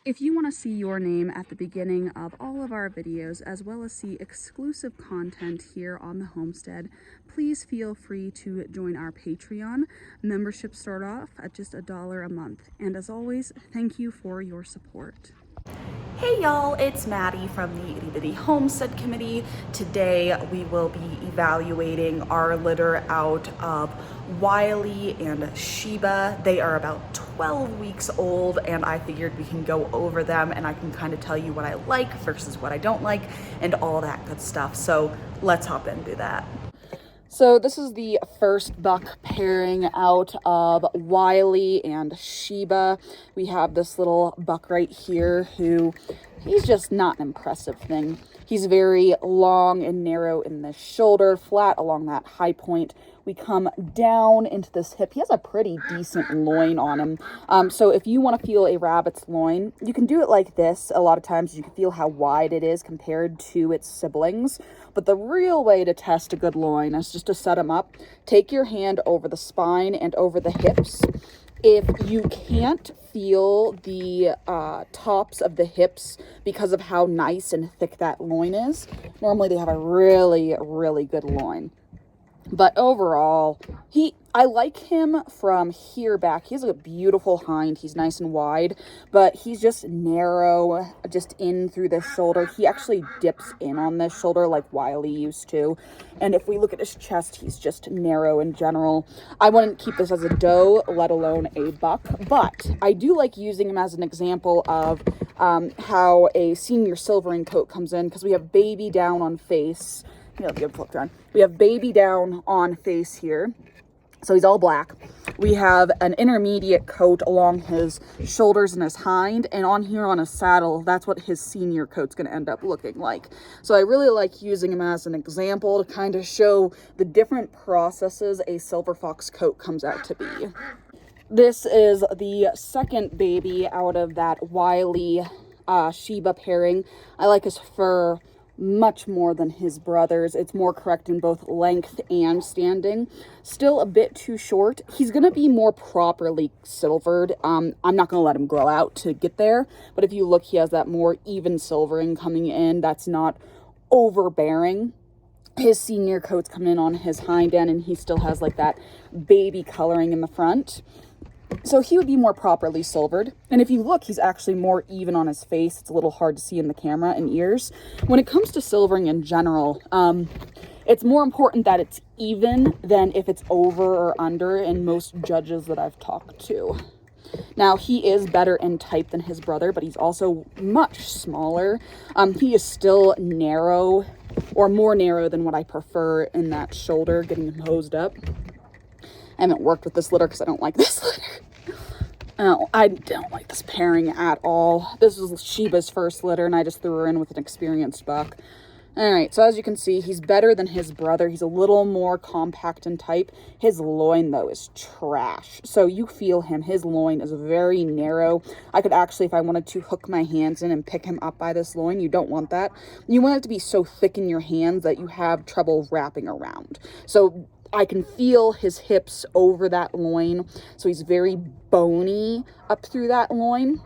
If you want to see your name at the beginning of all of our videos, as well as see exclusive content here on the homestead, please feel free to join our Patreon. Memberships start off at just $1 a month. And as always, thank you for your support. Hey y'all, it's Maddie from the Itty Bitty Homestead Committee. Today we will be evaluating our litter out of Wiley and Shiba. They are about 12 weeks old, and I figured we can go over them and I can kind of tell you what I like versus what I don't like and all that good stuff. So let's hop into that. So this is the first buck pairing out of Wiley and Shiba. We have this little buck right here who, he's just not an impressive thing. He's very long and narrow in the shoulder, flat along that high point. We come down into this hip. He has a pretty decent loin on him. So if you want to feel a rabbit's loin, you can do it like this. A lot of times you can feel how wide it is compared to its siblings. But the real way to test a good loin is just to set them up. Take your hand over the spine and over the hips. If you can't feel the tops of the hips because of how nice and thick that loin is, normally they have a really, really good loin. But overall, I like him from here back. He has a beautiful hind. He's nice and wide, but he's just narrow, just in through the shoulder. He actually dips in on this shoulder like Wiley used to. And if we look at his chest, he's just narrow in general. I wouldn't keep this as a doe, let alone a buck, but I do like using him as an example of how a senior silvering coat comes in, because we have baby down on face. We have baby down on face here. So he's all black. We have an intermediate coat along his shoulders and his hind, and on here on his saddle, that's what his senior coat's going to end up looking like. So I really like using him as an example to kind of show the different processes a silver fox coat comes out to be. This is the second baby out of that Wiley Shiba pairing. I like his fur much more than his brothers. It's more correct in both length and standing. Still a bit too short. He's going to be more properly silvered. I'm not going to let him grow out to get there, but if you look, he has that more even silvering coming in that's not overbearing. His senior coat's coming in on his hind end, and he still has like that baby coloring in the front. So he would be more properly silvered. And if you look, he's actually more even on his face. It's a little hard to see in the camera and ears. When it comes to silvering in general, it's more important that it's even than if it's over or under in most judges that I've talked to. Now, he is better in type than his brother, but he's also much smaller. He is still narrow, or more narrow than what I prefer in that shoulder, getting him hosed up. I haven't worked with this litter because I don't like this litter. Oh, I don't like this pairing at all. This is Shiba's first litter, and I just threw her in with an experienced buck. All right, so as you can see, he's better than his brother. He's a little more compact in type. His loin, though, is trash. So you feel him. His loin is very narrow. I could actually, if I wanted to, hook my hands in and pick him up by this loin. You don't want that. You want it to be so thick in your hands that you have trouble wrapping around. So I can feel his hips over that loin, so he's very bony up through that loin,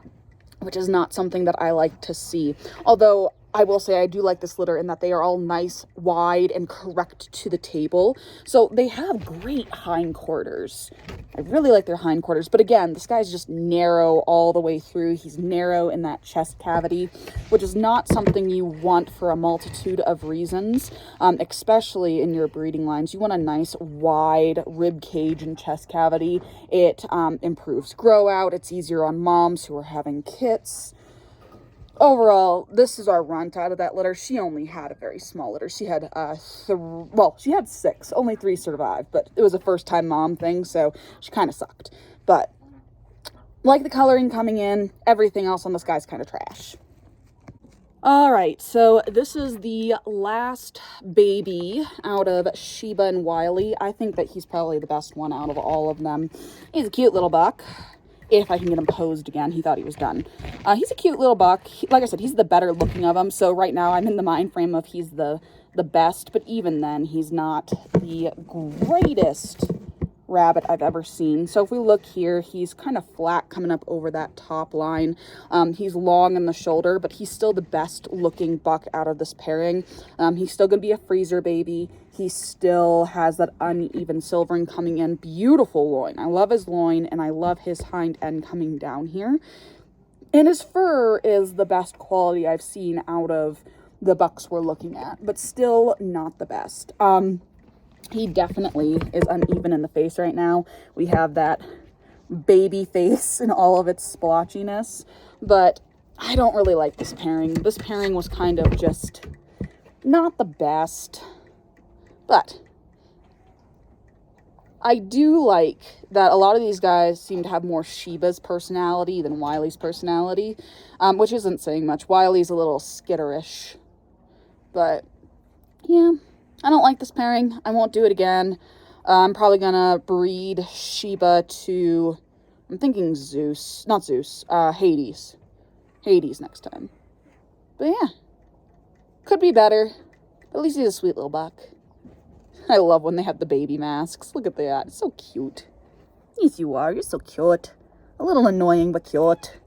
which is not something that I like to see. Although I will say I do like this litter in that they are all nice, wide, and correct to the table. So they have great hindquarters. I really like their hindquarters. But again, this guy's just narrow all the way through. He's narrow in that chest cavity, which is not something you want for a multitude of reasons, especially in your breeding lines. You want a nice, wide rib cage and chest cavity. It improves grow out. It's easier on moms who are having kits. Overall, this is our runt out of that litter. She only had a very small litter. She had she had 6. Only 3 survived, but it was a first-time mom thing, so she kind of sucked. But like the coloring coming in, everything else on this guy's kind of trash. All right, so this is the last baby out of Shiba and Wiley. I think that he's probably the best one out of all of them. He's a cute little buck. If I can get him posed again. He thought he was done. He's a cute little buck. Like I said, he's the better looking of them. So right now I'm in the mind frame of he's the best. But even then, he's not the greatest rabbit I've ever seen. So if we look here, he's kind of flat coming up over that top line. He's long in the shoulder, but he's still the best looking buck out of this pairing. He's still gonna be a freezer baby. He still has that uneven silvering coming in. Beautiful loin. I love his loin, and I love his hind end coming down here. And his fur is the best quality I've seen out of the bucks we're looking at, but still not the best. He definitely is uneven in the face right now. We have that baby face in all of its splotchiness, but I don't really like this pairing. This pairing was kind of just not the best, but I do like that a lot of these guys seem to have more Shiba's personality than Wiley's personality, which isn't saying much. Wiley's a little skitterish, but yeah, I don't like this pairing. I won't do it again. I'm probably gonna breed Shiba to, I'm thinking Zeus, not Zeus, Hades. Hades next time. But yeah, could be better, but at least he's a sweet little buck. I love when they have the baby masks. Look at that. It's so cute. Yes, you are. You're so cute. A little annoying, but cute.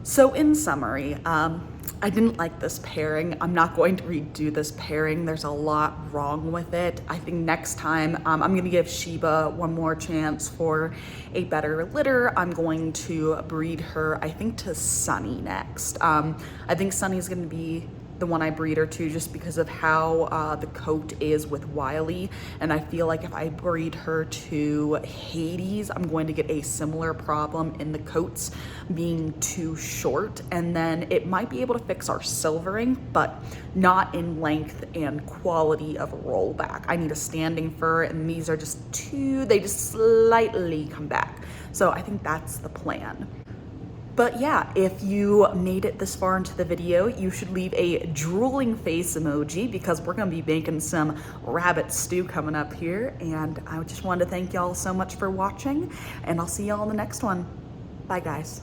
So in summary, I didn't like this pairing. I'm not going to redo this pairing. There's a lot wrong with it. I think next time I'm going to give Shiba one more chance for a better litter. I'm going to breed her, I think, to Sunny next. I think Sunny's going to be the one I breed her to just because of how the coat is with Wiley, and I feel like if I breed her to Hades, I'm going to get a similar problem in the coats being too short, and then it might be able to fix our silvering, but not in length and quality of rollback. I need a standing fur, and these are just too, they just slightly come back. So I think that's the plan. But yeah, if you made it this far into the video, you should leave a drooling face emoji because we're gonna be making some rabbit stew coming up here. And I just wanted to thank y'all so much for watching, and I'll see y'all in the next one. Bye guys.